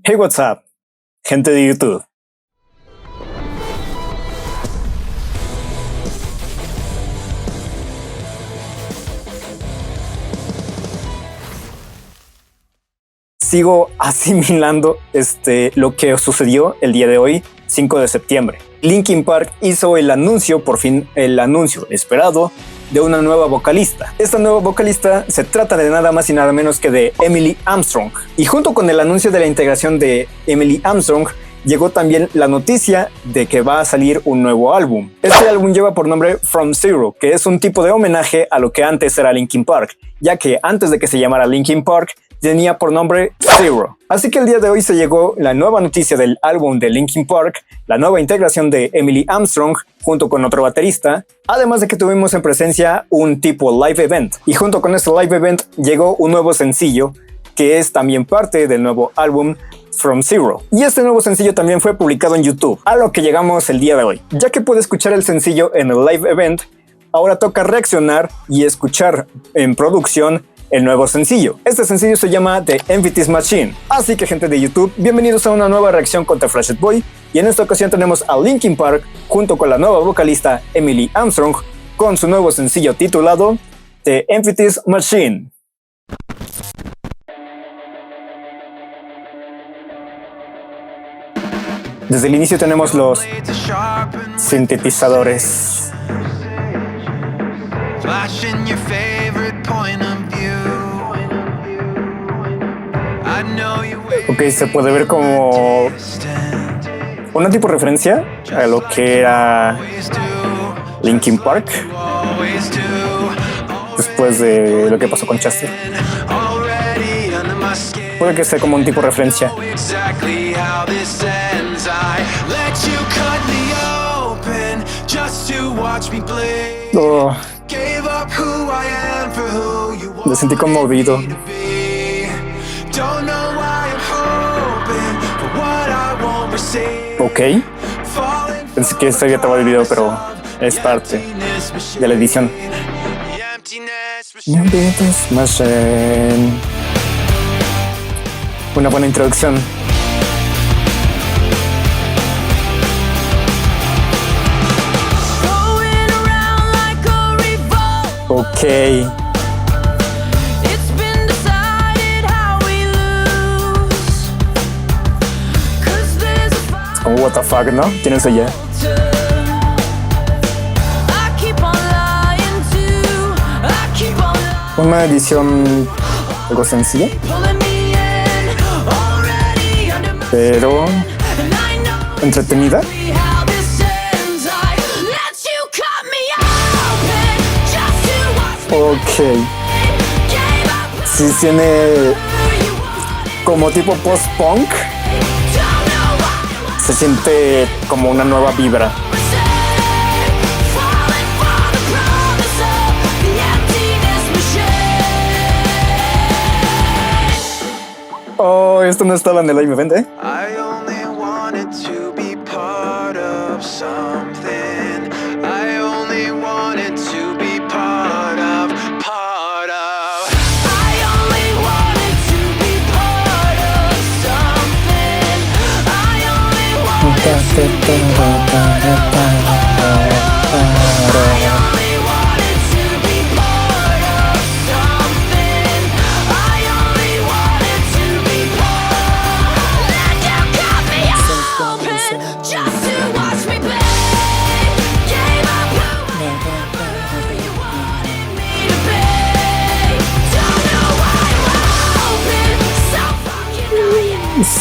Hey, what's up, gente de YouTube. Sigo asimilando lo que sucedió el día de hoy, 5 de septiembre. Linkin Park hizo el anuncio, por fin el anuncio esperado, de una nueva vocalista. Esta nueva vocalista se trata de nada más y nada menos que de Emily Armstrong. Y junto con el anuncio de la integración de Emily Armstrong, llegó también la noticia de que va a salir un nuevo álbum. Este álbum lleva por nombre From Zero, que es un tipo de homenaje a lo que antes era Linkin Park, ya que antes de que se llamara Linkin Park, tenía por nombre Zero. Así que el día de hoy se llegó la nueva noticia del álbum de Linkin Park, la nueva integración de Emily Armstrong junto con otro baterista, además de que tuvimos en presencia un tipo live event. Y junto con este live event llegó un nuevo sencillo que es también parte del nuevo álbum From Zero. Y este nuevo sencillo también fue publicado en YouTube, a lo que llegamos el día de hoy. Ya que pude escuchar el sencillo en el live event, ahora toca reaccionar y escuchar en producción el nuevo sencillo. Este sencillo se llama The Empty Machine. Así que, gente de YouTube, bienvenidos a una nueva reacción contra Fall Out Boy. Y en esta ocasión tenemos a Linkin Park junto con la nueva vocalista Emily Armstrong con su nuevo sencillo titulado The Empty Machine. Desde el inicio tenemos los sintetizadores. Ok, se puede ver como una tipo de referencia a lo que era Linkin Park después de lo que pasó con Chester. Puede que sea como un tipo de referencia. Oh, me sentí conmovido. Ok, pensé que esto había acabado el video, pero es parte de la edición. Una buena introducción. Ok. Es como what the fuck, ¿no? ¿Quién es ella? Una edición algo sencilla, pero entretenida. Ok. Sí tiene como tipo post-punk. Se siente como una nueva vibra. Oh, esto no estaba en el live event, ¿eh?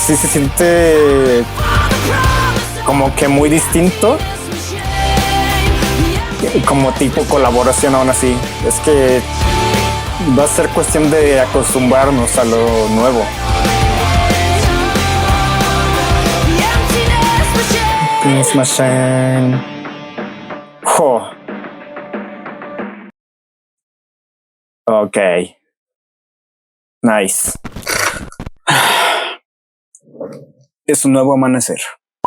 Sí se siente como que muy distinto, como tipo colaboración aún así. Es que va a ser cuestión de acostumbrarnos a lo nuevo. Empty Machine. Oh. Ok. Nice. Es un nuevo amanecer.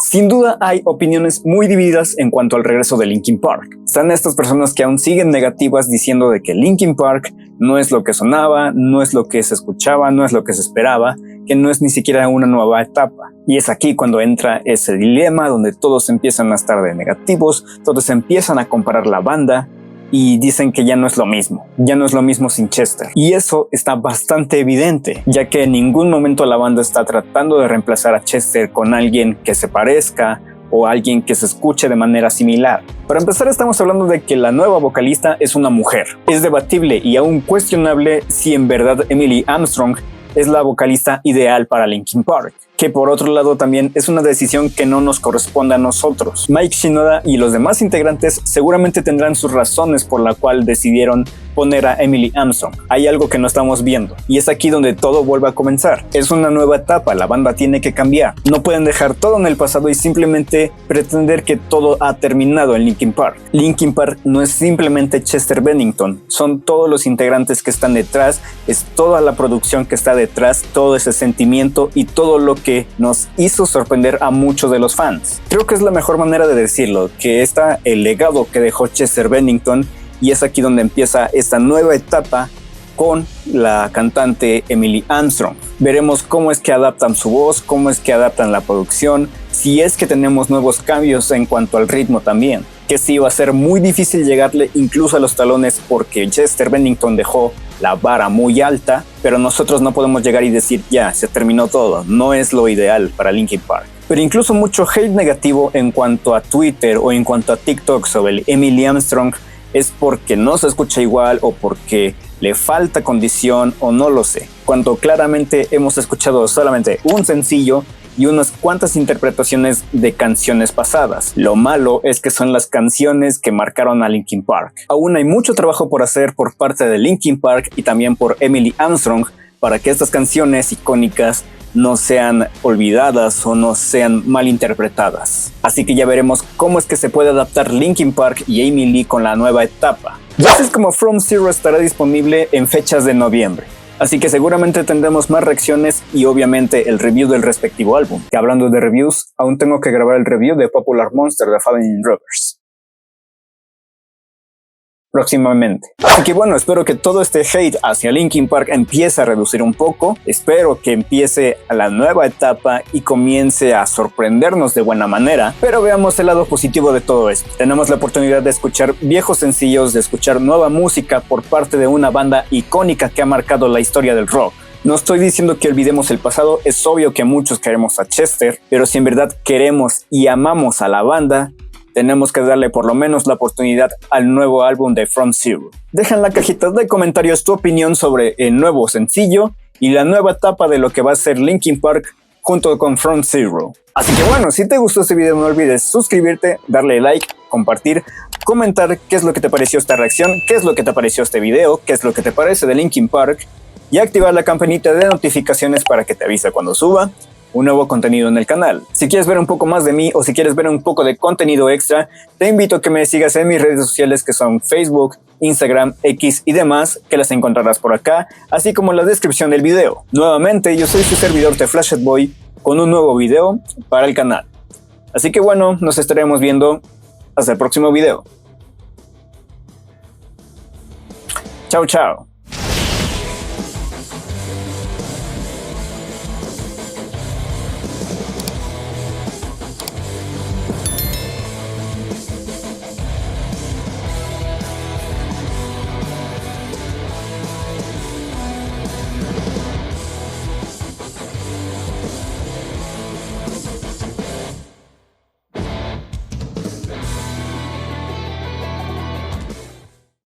Sin duda hay opiniones muy divididas en cuanto al regreso de Linkin Park. Están estas personas que aún siguen negativas diciendo de que Linkin Park no es lo que sonaba, no es lo que se escuchaba, no es lo que se esperaba, que no es ni siquiera una nueva etapa. Y es aquí cuando entra ese dilema donde todos empiezan a estar de negativos, todos empiezan a comparar la banda y dicen que ya no es lo mismo sin Chester. Y eso está bastante evidente, ya que en ningún momento la banda está tratando de reemplazar a Chester con alguien que se parezca o alguien que se escuche de manera similar. Para empezar, estamos hablando de que la nueva vocalista es una mujer. Es debatible y aún cuestionable si en verdad Emily Armstrong es la vocalista ideal para Linkin Park, que por otro lado también es una decisión que no nos corresponde a nosotros. Mike Shinoda y los demás integrantes seguramente tendrán sus razones por la cual decidieron poner a Emily Armstrong. Hay algo que no estamos viendo y es aquí donde todo vuelve a comenzar. Es una nueva etapa, la banda tiene que cambiar. No pueden dejar todo en el pasado y simplemente pretender que todo ha terminado en Linkin Park. Linkin Park no es simplemente Chester Bennington, son todos los integrantes que están detrás, es toda la producción que está detrás, todo ese sentimiento y todo lo que nos hizo sorprender a muchos de los fans. Creo que es la mejor manera de decirlo, que está el legado que dejó Chester Bennington y es aquí donde empieza esta nueva etapa con la cantante Emily Armstrong. Veremos cómo es que adaptan su voz, cómo es que adaptan la producción, si es que tenemos nuevos cambios en cuanto al ritmo también, que sí va a ser muy difícil llegarle incluso a los talones porque Chester Bennington dejó la vara muy alta, pero nosotros no podemos llegar y decir ya, se terminó todo, no es lo ideal para Linkin Park. Pero incluso mucho hate negativo en cuanto a Twitter o en cuanto a TikTok sobre Emily Armstrong es porque no se escucha igual o porque le falta condición o no lo sé, cuando claramente hemos escuchado solamente un sencillo y unas cuantas interpretaciones de canciones pasadas. Lo malo es que son las canciones que marcaron a Linkin Park. Aún hay mucho trabajo por hacer por parte de Linkin Park y también por Emily Armstrong para que estas canciones icónicas no sean olvidadas o no sean mal interpretadas. Así que ya veremos cómo es que se puede adaptar Linkin Park y Amy Lee con la nueva etapa. Ya así es como From Zero estará disponible en fechas de noviembre. Así que seguramente tendremos más reacciones y obviamente el review del respectivo álbum. Que hablando de reviews, aún tengo que grabar el review de Popular Monster de Fallen in Reverse próximamente. Así que bueno, espero que todo este hate hacia Linkin Park empiece a reducir un poco. Espero que empiece la nueva etapa y comience a sorprendernos de buena manera. Pero veamos el lado positivo de todo esto. Tenemos la oportunidad de escuchar viejos sencillos, de escuchar nueva música por parte de una banda icónica que ha marcado la historia del rock. No estoy diciendo que olvidemos el pasado, es obvio que muchos queremos a Chester, pero si en verdad queremos y amamos a la banda, tenemos que darle por lo menos la oportunidad al nuevo álbum de From Zero. Deja en la cajita de comentarios tu opinión sobre el nuevo sencillo y la nueva etapa de lo que va a ser Linkin Park junto con From Zero. Así que bueno, si te gustó este video no olvides suscribirte, darle like, compartir, comentar qué es lo que te pareció esta reacción, qué es lo que te pareció este video, qué es lo que te parece de Linkin Park y activar la campanita de notificaciones para que te avise cuando suba un nuevo contenido en el canal. Si quieres ver un poco más de mí o si quieres ver un poco de contenido extra, te invito a que me sigas en mis redes sociales que son Facebook, Instagram, X y demás, que las encontrarás por acá, así como en la descripción del video. Nuevamente, yo soy su servidor The Flashed Boy con un nuevo video para el canal. Así que bueno, nos estaremos viendo hasta el próximo video. Chao, chao.